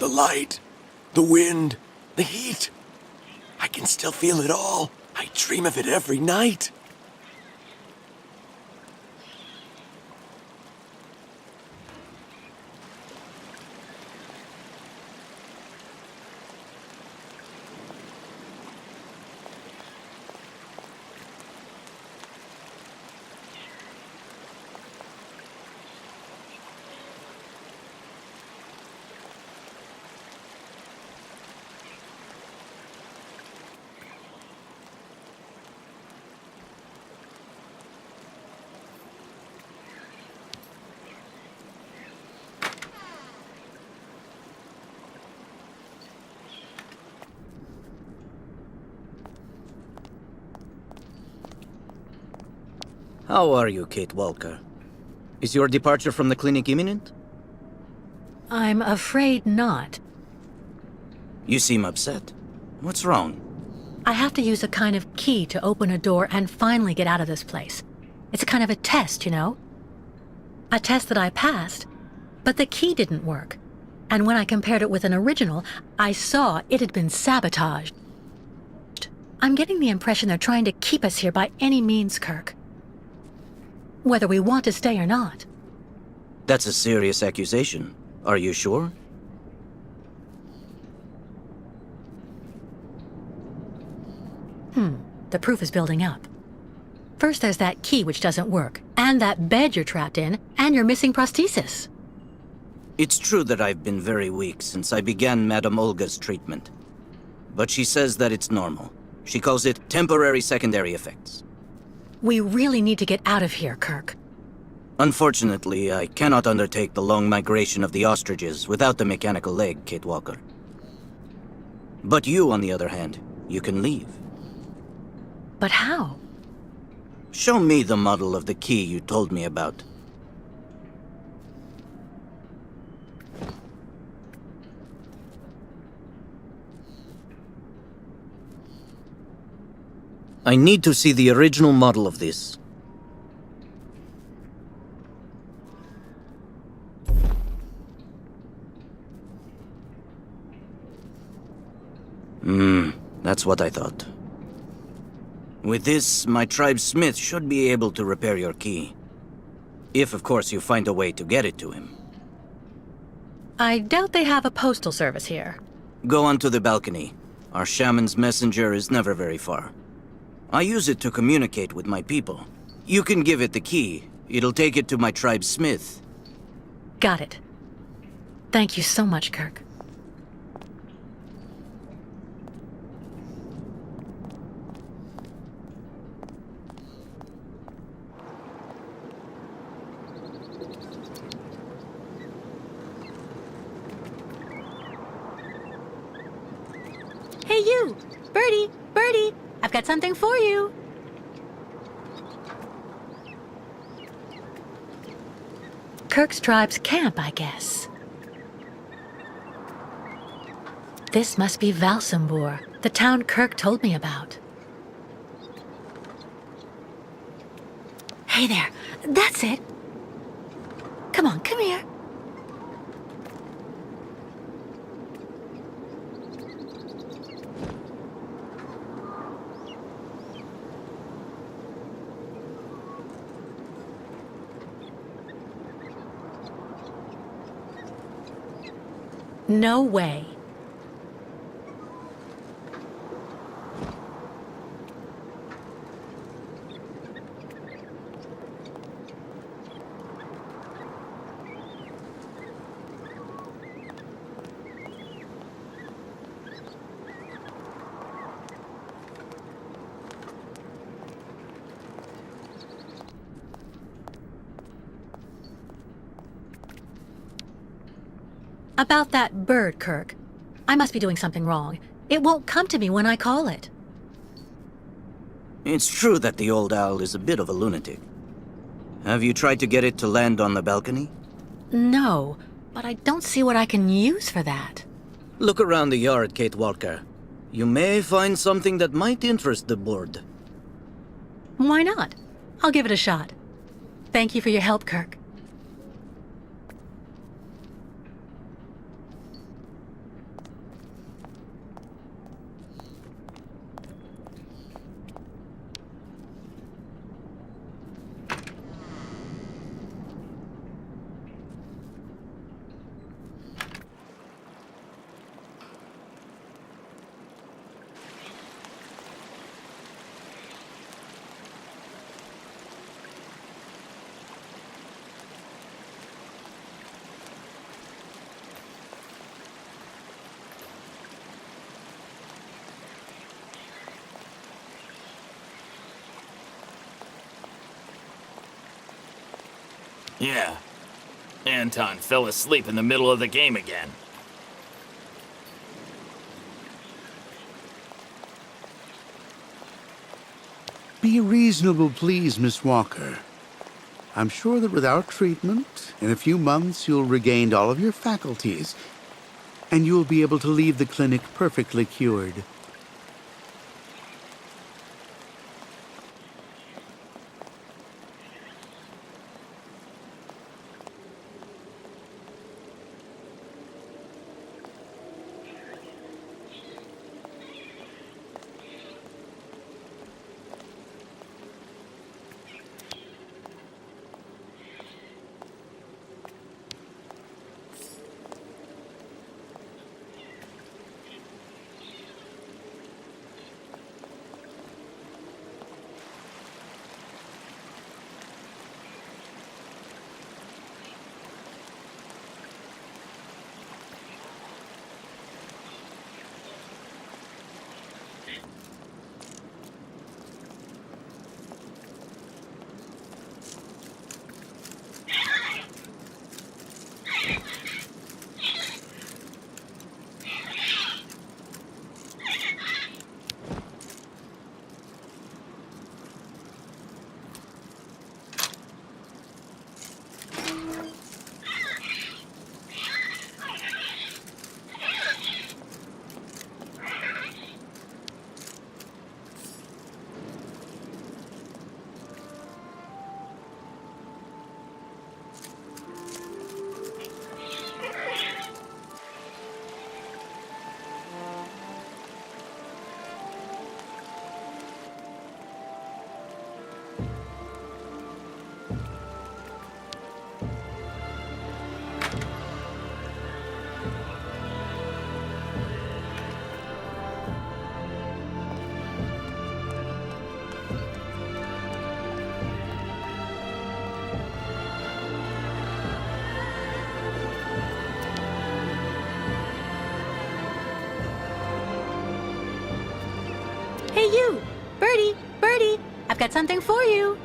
The light, the wind, the heat. I can still feel it all. I dream of it every night. How are you, Kate Walker? Is your departure from the clinic imminent? I'm afraid not. You seem upset. What's wrong? I have to use a kind of key to open a door and finally get out of this place. It's a kind of a test, you know? A test that I passed, but the key didn't work. And when I compared it with an original, I saw it had been sabotaged. I'm getting the impression they're trying to keep us here by any means, Kirk. Whether we want to stay or not. That's a serious accusation. Are you sure? The proof is building up. First there's that key which doesn't work, and that bed you're trapped in, and your missing prosthesis. It's true that I've been very weak since I began Madame Olga's treatment. But she says that it's normal. She calls it temporary secondary effects. We really need to get out of here, Kirk. Unfortunately, I cannot undertake the long migration of the ostriches without the mechanical leg, Kate Walker. But you, on the other hand, you can leave. But how? Show me the model of the key you told me about. I need to see the original model of this. That's what I thought. With this, my tribe's smith should be able to repair your key. If, of course, you find a way to get it to him. I doubt they have a postal service here. Go onto the balcony. Our shaman's messenger is never very far. I use it to communicate with my people. You can give it the key. It'll take it to my tribe's smith. Got it. Thank you so much, Kirk. Hey you! Birdie! Birdie! I've got something for you! Kirk's tribe's camp, I guess. This must be Valsambor, the town Kirk told me about. Hey there, that's it! Come on, come here. No way. About that bird, Kirk. I must be doing something wrong. It won't come to me when I call it. It's true that the old owl is a bit of a lunatic. Have you tried to get it to land on the balcony? No, but I don't see what I can use for that. Look around the yard, Kate Walker. You may find something that might interest the board. Why not? I'll give it a shot. Thank you for your help, Kirk. Yeah. Anton fell asleep in the middle of the game again. Be reasonable, please, Miss Walker. I'm sure that with our treatment, in a few months you'll regain all of your faculties, and you'll be able to leave the clinic perfectly cured. Hey you! Birdie! Birdie! I've got something for you!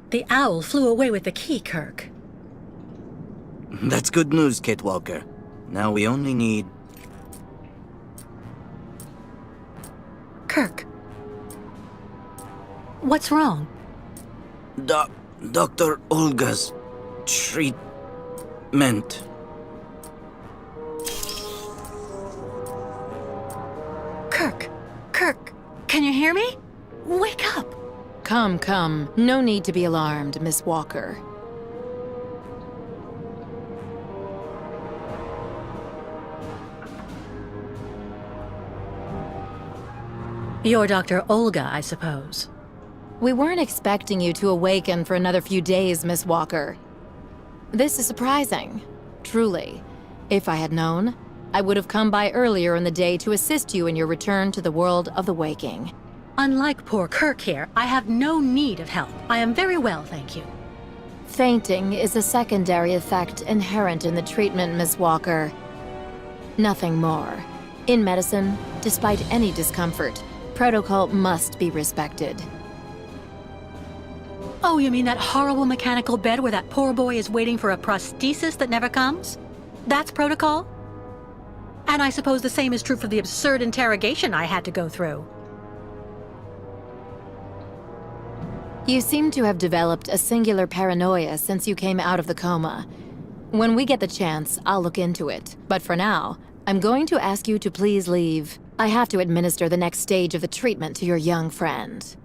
The owl flew away with the key, Kirk. That's good news, Kate Walker. Now we only need... Kirk. What's wrong? Dr. Olga's treatment. Kirk. Kirk, can you hear me? Wake up! Come, come. No need to be alarmed, Miss Walker. You're Dr. Olga, I suppose. We weren't expecting you to awaken for another few days, Miss Walker. This is surprising. Truly. If I had known, I would have come by earlier in the day to assist you in your return to the world of the waking. Unlike poor Kirk here, I have no need of help. I am very well, thank you. Fainting is a secondary effect inherent in the treatment, Miss Walker. Nothing more. In medicine, despite any discomfort, protocol must be respected. Oh, you mean that horrible mechanical bed where that poor boy is waiting for a prosthesis that never comes? That's protocol? And I suppose the same is true for the absurd interrogation I had to go through. You seem to have developed a singular paranoia since you came out of the coma. When we get the chance, I'll look into it. But for now, I'm going to ask you to please leave. I have to administer the next stage of the treatment to your young friend.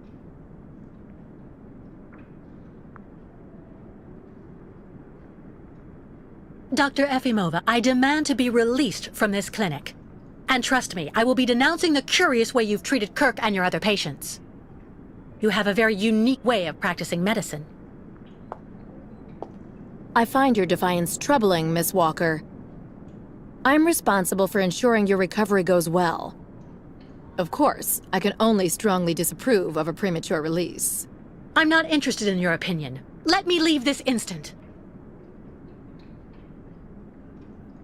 Dr. Efimova, I demand to be released from this clinic. And trust me, I will be denouncing the curious way you've treated Kirk and your other patients. You have a very unique way of practicing medicine. I find your defiance troubling, Miss Walker. I'm responsible for ensuring your recovery goes well. Of course, I can only strongly disapprove of a premature release. I'm not interested in your opinion. Let me leave this instant.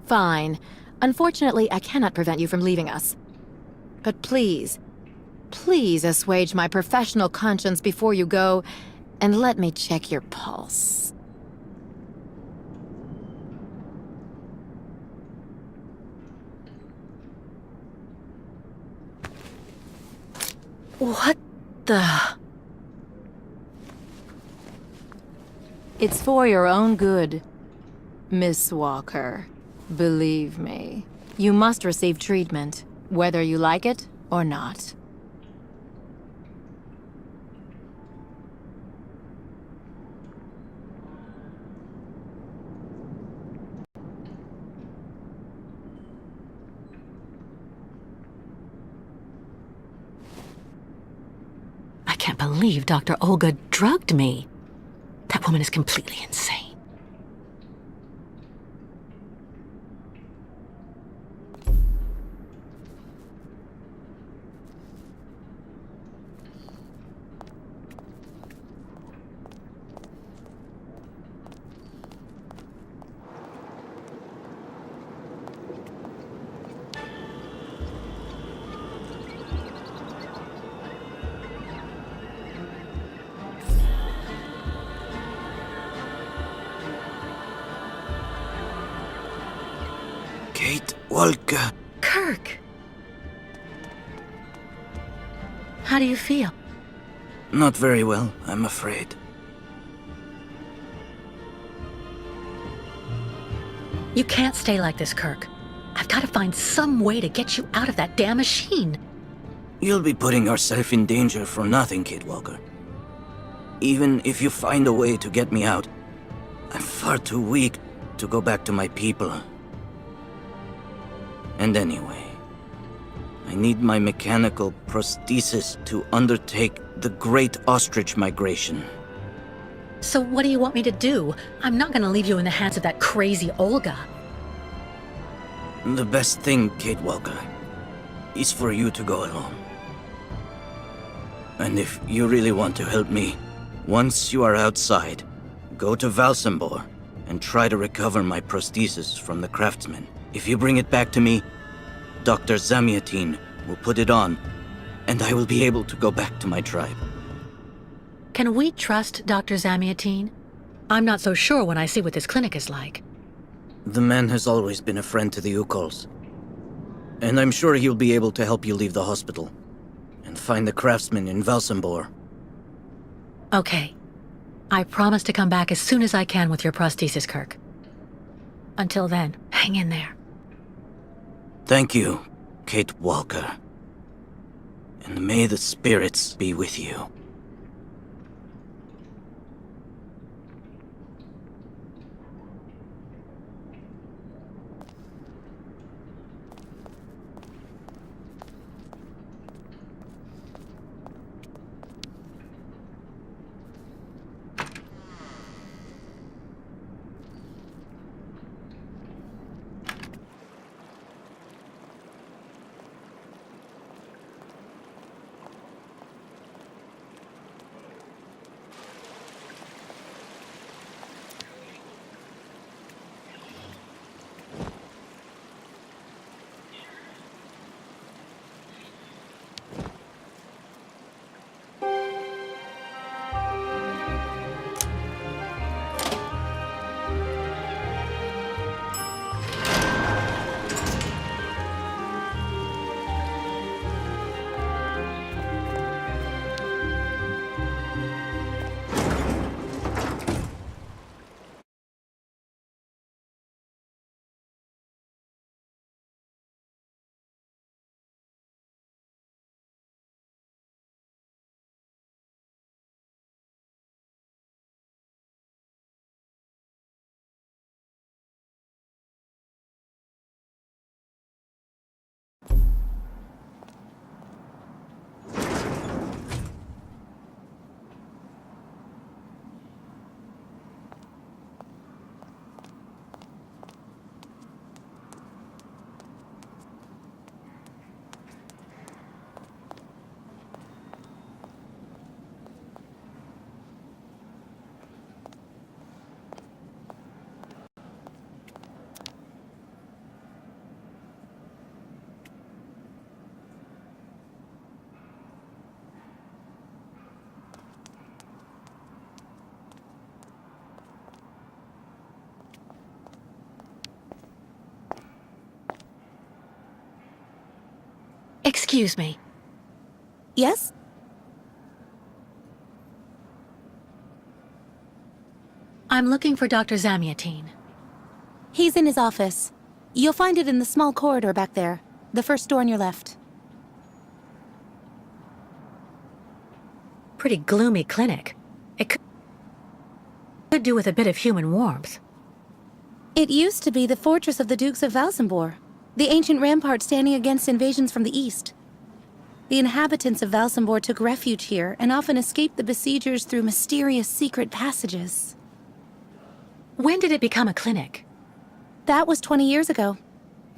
Fine. Unfortunately, I cannot prevent you from leaving us. But please, please assuage my professional conscience before you go, and let me check your pulse. What the... It's for your own good, Miss Walker. Believe me, you must receive treatment, whether you like it or not. I can't believe Dr. Olga drugged me. That woman is completely insane. Kate Walker. Kirk! How do you feel? Not very well, I'm afraid. You can't stay like this, Kirk. I've got to find some way to get you out of that damn machine. You'll be putting yourself in danger for nothing, Kate Walker. Even if you find a way to get me out, I'm far too weak to go back to my people. And anyway, I need my mechanical prosthesis to undertake the Great Ostrich Migration. So what do you want me to do? I'm not going to leave you in the hands of that crazy Olga. The best thing, Kate Walker, is for you to go alone. And if you really want to help me, once you are outside, go to Valsambor and try to recover my prosthesis from the craftsman. If you bring it back to me, Dr. Zamiatin will put it on, and I will be able to go back to my tribe. Can we trust Dr. Zamiatin? I'm not so sure when I see what this clinic is like. The man has always been a friend to the Ukols, and I'm sure he'll be able to help you leave the hospital and find the craftsman in Valsambor. Okay. I promise to come back as soon as I can with your prosthesis, Kirk. Until then, hang in there. Thank you, Kate Walker. And may the spirits be with you. Excuse me. Yes? I'm looking for Dr. Zamiatine. He's in his office. You'll find it in the small corridor back there. The first door on your left. Pretty gloomy clinic. It could do with a bit of human warmth. It used to be the fortress of the Dukes of Valsambor, the ancient rampart standing against invasions from the east. The inhabitants of Valsambor took refuge here and often escaped the besiegers through mysterious secret passages. When did it become a clinic? That was 20 years ago,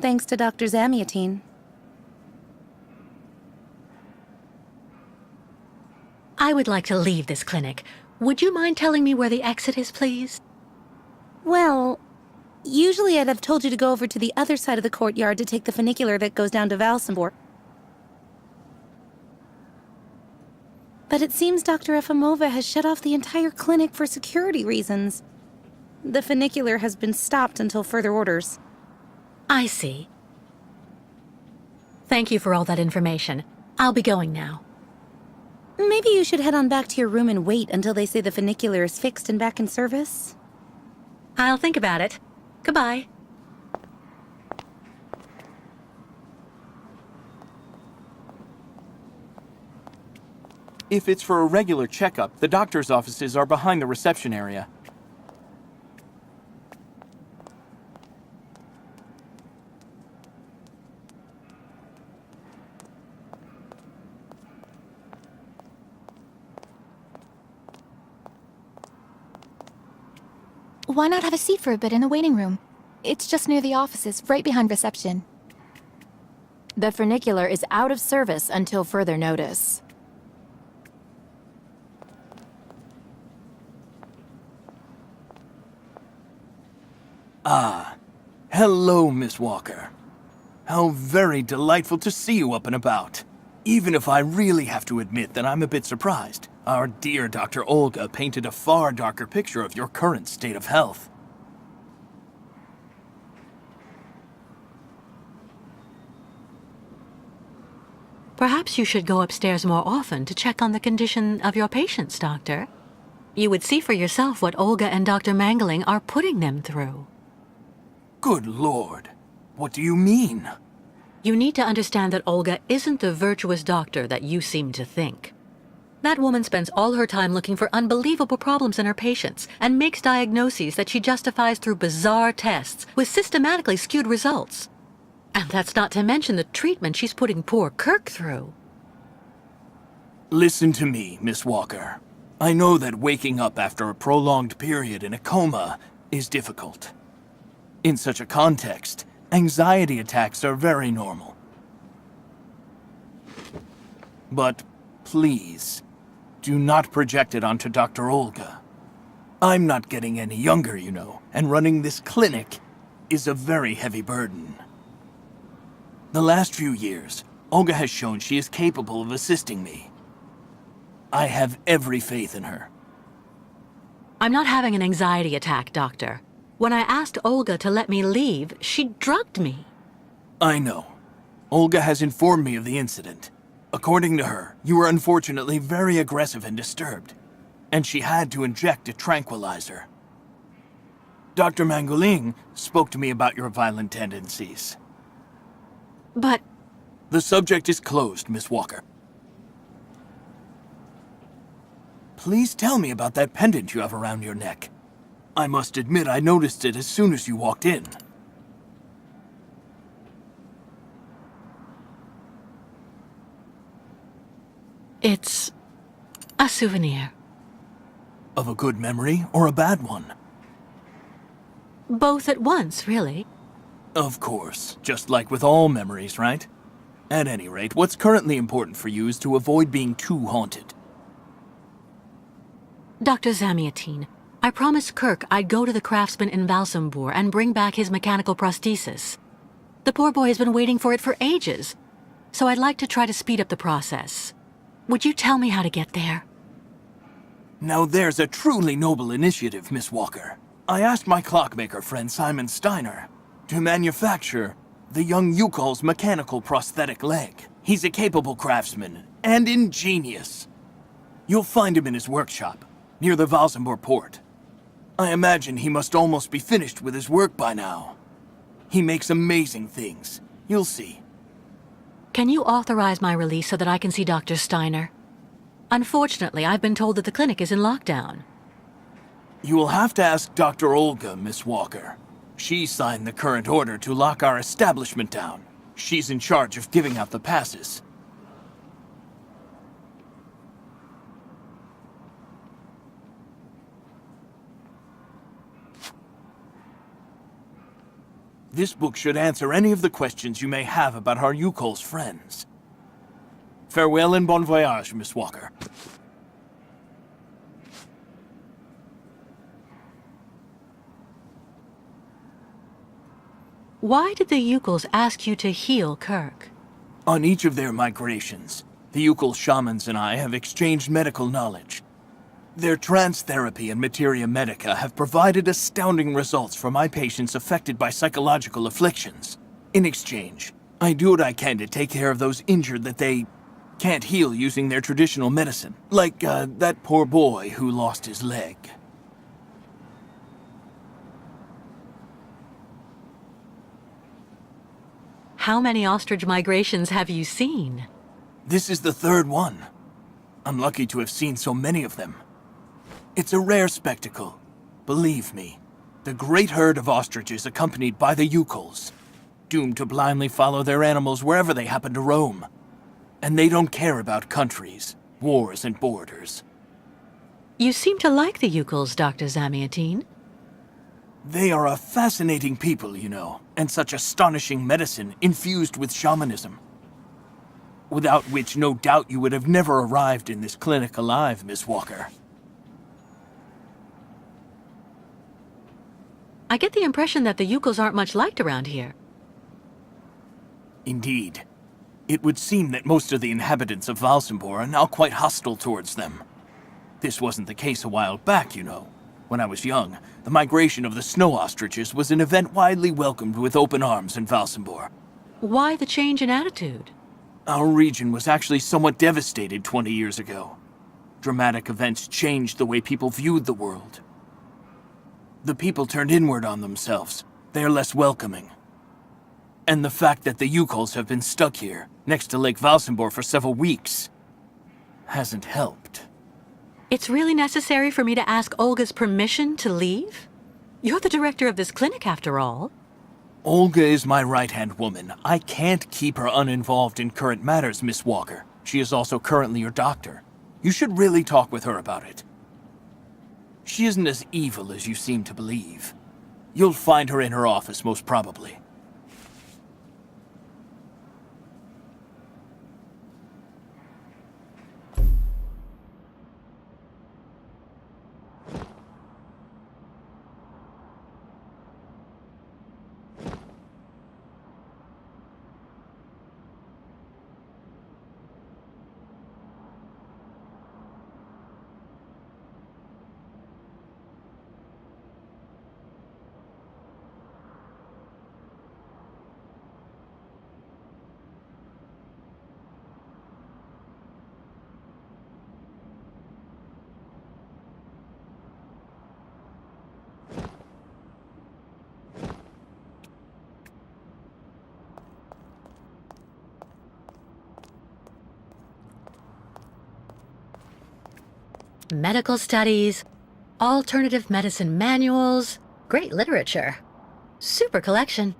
thanks to Dr. Zamiatine. I would like to leave this clinic. Would you mind telling me where the exit is, please? Well, usually I'd have told you to go over to the other side of the courtyard to take the funicular that goes down to Valsambor. But it seems Dr. Efimova has shut off the entire clinic for security reasons. The funicular has been stopped until further orders. I see. Thank you for all that information. I'll be going now. Maybe you should head on back to your room and wait until they say the funicular is fixed and back in service. I'll think about it. Goodbye. If it's for a regular checkup, the doctor's offices are behind the reception area. Why not have a seat for a bit in the waiting room? It's just near the offices, right behind reception. The funicular is out of service until further notice. Hello, Miss Walker. How very delightful to see you up and about. Even if I really have to admit that I'm a bit surprised. Our dear Dr. Olga painted a far darker picture of your current state of health. Perhaps you should go upstairs more often to check on the condition of your patients, Doctor. You would see for yourself what Olga and Dr. Mangling are putting them through. Good Lord. What do you mean? You need to understand that Olga isn't the virtuous doctor that you seem to think. That woman spends all her time looking for unbelievable problems in her patients and makes diagnoses that she justifies through bizarre tests with systematically skewed results. And that's not to mention the treatment she's putting poor Kirk through. Listen to me, Miss Walker. I know that waking up after a prolonged period in a coma is difficult. In such a context, anxiety attacks are very normal. But please, do not project it onto Dr. Olga. I'm not getting any younger, you know, and running this clinic is a very heavy burden. The last few years, Olga has shown she is capable of assisting me. I have every faith in her. I'm not having an anxiety attack, Doctor. When I asked Olga to let me leave, she drugged me. I know. Olga has informed me of the incident. According to her, you were unfortunately very aggressive and disturbed, and she had to inject a tranquilizer. Dr. Mangling spoke to me about your violent tendencies. But The subject is closed, Miss Walker. Please tell me about that pendant you have around your neck. I must admit I noticed it as soon as you walked in. it's a souvenir. Of a good memory or a bad one? Both at once, really. Of course, just like with all memories, right? At any rate, what's currently important for you is to avoid being too haunted. Dr. Zamiatine, I promised Kirk I'd go to the craftsman in Valsambor and bring back his mechanical prosthesis. The poor boy has been waiting for it for ages, so I'd like to try to speed up the process. Would you tell me how to get there? Now there's a truly noble initiative, Miss Walker. I asked my clockmaker friend Simon Steiner to manufacture the young Yukal's mechanical prosthetic leg. He's a capable craftsman and ingenious. You'll find him in his workshop, near the Valsambor port. I imagine he must almost be finished with his work by now. He makes amazing things. You'll see. Can you authorize my release so that I can see Dr. Steiner? Unfortunately, I've been told that the clinic is in lockdown. You will have to ask Dr. Olga, Miss Walker. She signed the current order to lock our establishment down. She's in charge of giving out the passes. This book should answer any of the questions you may have about our Yukol's friends. Farewell and bon voyage, Miss Walker. Why did the Yukols ask you to heal Kirk? On each of their migrations, the Yukol shamans and I have exchanged medical knowledge. Their trance therapy and materia medica have provided astounding results for my patients affected by psychological afflictions. In exchange, I do what I can to take care of those injured that they can't heal using their traditional medicine. Like, that poor boy who lost his leg. How many ostrich migrations have you seen? This is the third one. I'm lucky to have seen so many of them. It's a rare spectacle. Believe me, the great herd of ostriches accompanied by the Yukols, doomed to blindly follow their animals wherever they happen to roam. And they don't care about countries, wars, and borders. You seem to like the Yukols, Dr. Zamiatine. They are a fascinating people, you know, and such astonishing medicine infused with shamanism. Without which, no doubt you would have never arrived in this clinic alive, Miss Walker. I get the impression that the Yukols aren't much liked around here. Indeed. It would seem that most of the inhabitants of Valsambor are now quite hostile towards them. This wasn't the case a while back, you know. When I was young, the migration of the snow ostriches was an event widely welcomed with open arms in Valsambor. Why the change in attitude? Our region was actually somewhat devastated 20 years ago. Dramatic events changed the way people viewed the world. The people turned inward on themselves. They are less welcoming. And the fact that the Yukols have been stuck here, next to Lake Valsambor for several weeks, hasn't helped. It's really necessary for me to ask Olga's permission to leave? You're the director of this clinic, after all. Olga is my right-hand woman. I can't keep her uninvolved in current matters, Miss Walker. She is also currently your doctor. You should really talk with her about it. She isn't as evil as you seem to believe. You'll find her in her office, most probably. Medical studies, alternative medicine manuals, great literature. Super collection.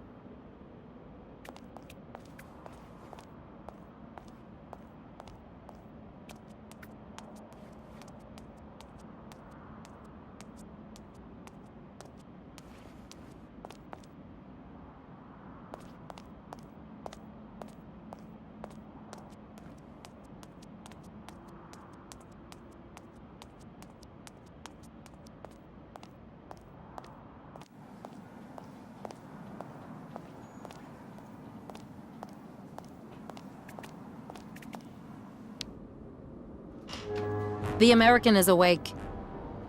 The American is awake.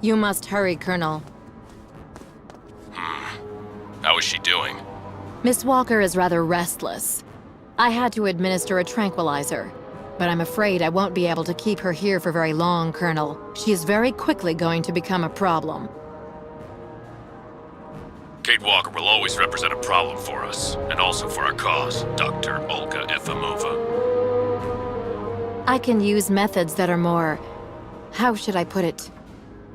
You must hurry, Colonel. How is she doing? Miss Walker is rather restless. I had to administer a tranquilizer, but I'm afraid I won't be able to keep her here for very long, Colonel. She is very quickly going to become a problem. Kate Walker will always represent a problem for us, and also for our cause, Dr. Olga Efimova. I can use methods that are more... how should I put it?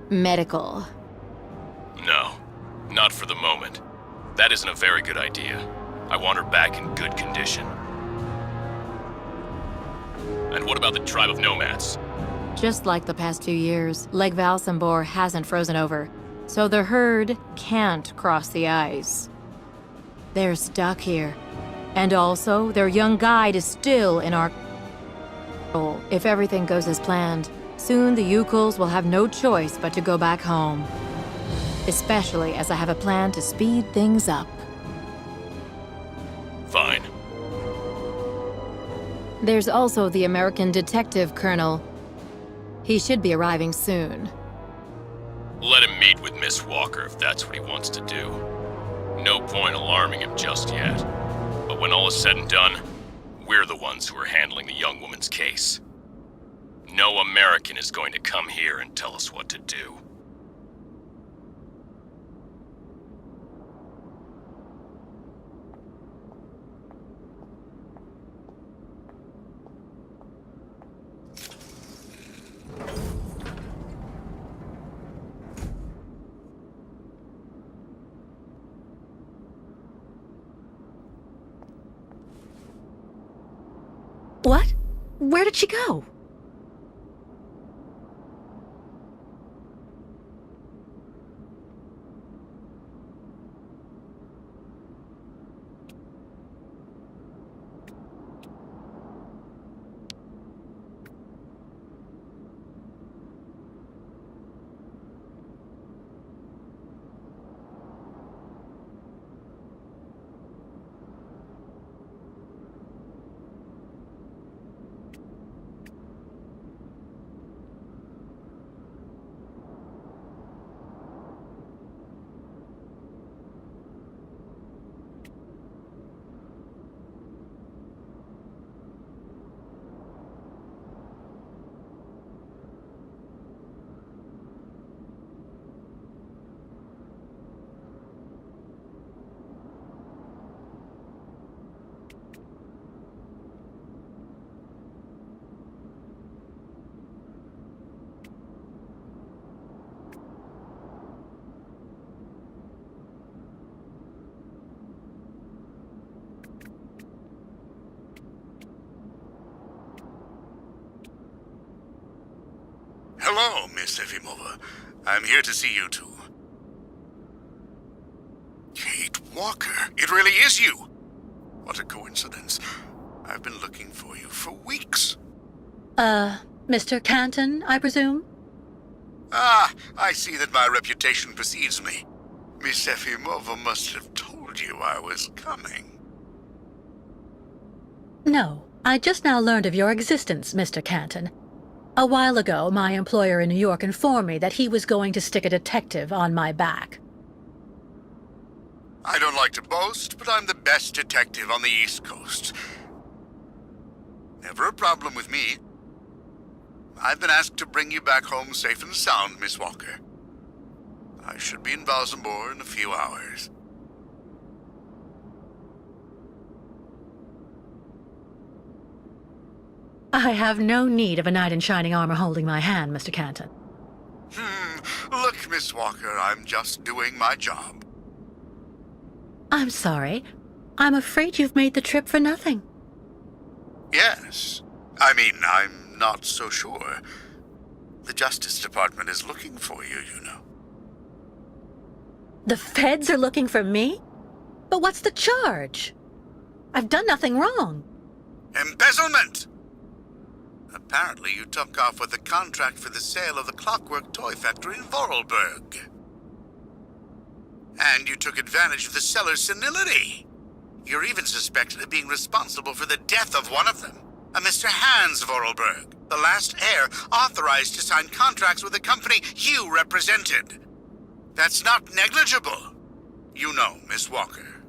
Medical. No, not for the moment. That isn't a very good idea. I want her back in good condition. And what about the tribe of nomads? Just like the past 2 years, Lake Valsambor hasn't frozen over, so the herd can't cross the ice. They're stuck here. And also, their young guide is still in our control. If everything goes as planned, soon the Yukuls will have no choice but to go back home. Especially as I have a plan to speed things up. Fine. There's also the American detective, Colonel. He should be arriving soon. Let him meet with Miss Walker if that's what he wants to do. No point alarming him just yet. But when all is said and done, we're the ones who are handling the young woman's case. No American is going to come here and tell us what to do. What? Where did she go? Hello, Miss Efimova. I'm here to see you two. Kate Walker, it really is you! What a coincidence. I've been looking for you for weeks. Mr. Canton, I presume? Ah, I see that my reputation precedes me. Miss Efimova must have told you I was coming. No, I just now learned of your existence, Mr. Canton. A while ago, my employer in New York informed me that he was going to stick a detective on my back. I don't like to boast, but I'm the best detective on the East Coast. Never a problem with me. I've been asked to bring you back home safe and sound, Miss Walker. I should be in Valsambor in a few hours. I have no need of a knight in shining armor holding my hand, Mr. Canton. Look, Miss Walker, I'm just doing my job. I'm sorry. I'm afraid you've made the trip for nothing. Yes. I mean, I'm not so sure. The Justice Department is looking for you, you know. The feds are looking for me? But what's the charge? I've done nothing wrong. Embezzlement! Apparently you took off with a contract for the sale of the Clockwork Toy Factory in Vorarlberg. And you took advantage of the seller's senility. You're even suspected of being responsible for the death of one of them, a Mr. Hans Vorarlberg, the last heir authorized to sign contracts with the company you represented. That's not negligible. You know, Miss Walker.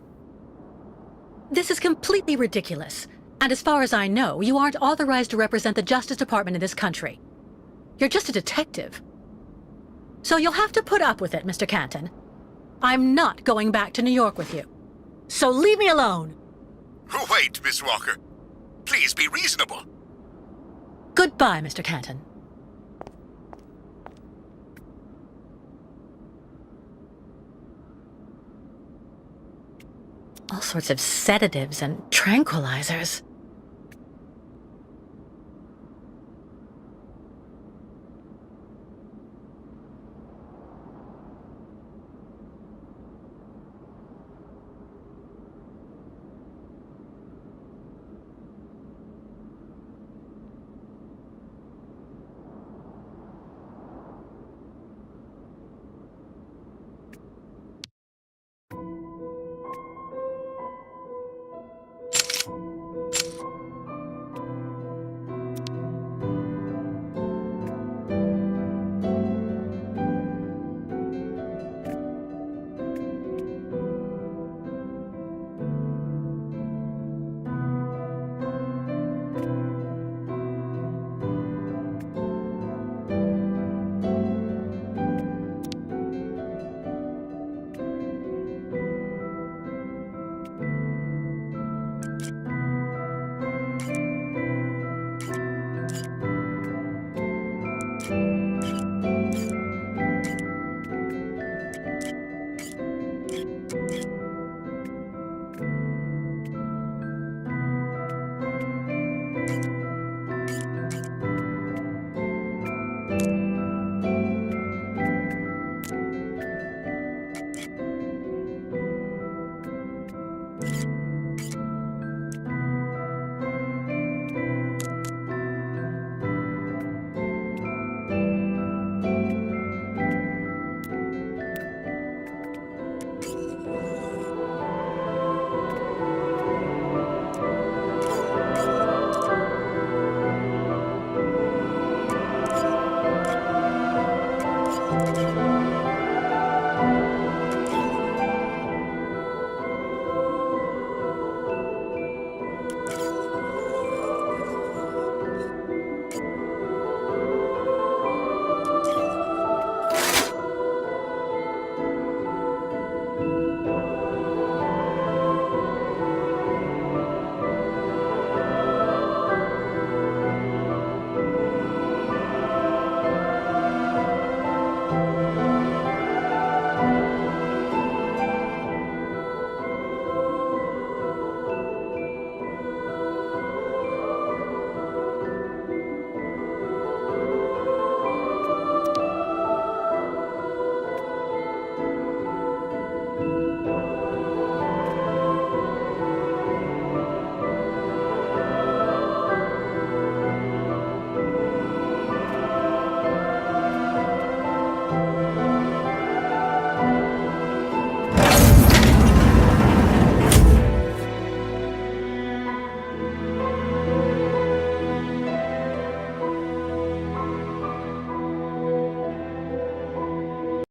This is completely ridiculous. And as far as I know, you aren't authorized to represent the Justice Department in this country. You're just a detective. So you'll have to put up with it, Mr. Canton. I'm not going back to New York with you. So leave me alone! Wait, Miss Walker. Please be reasonable. Goodbye, Mr. Canton. All sorts of sedatives and tranquilizers.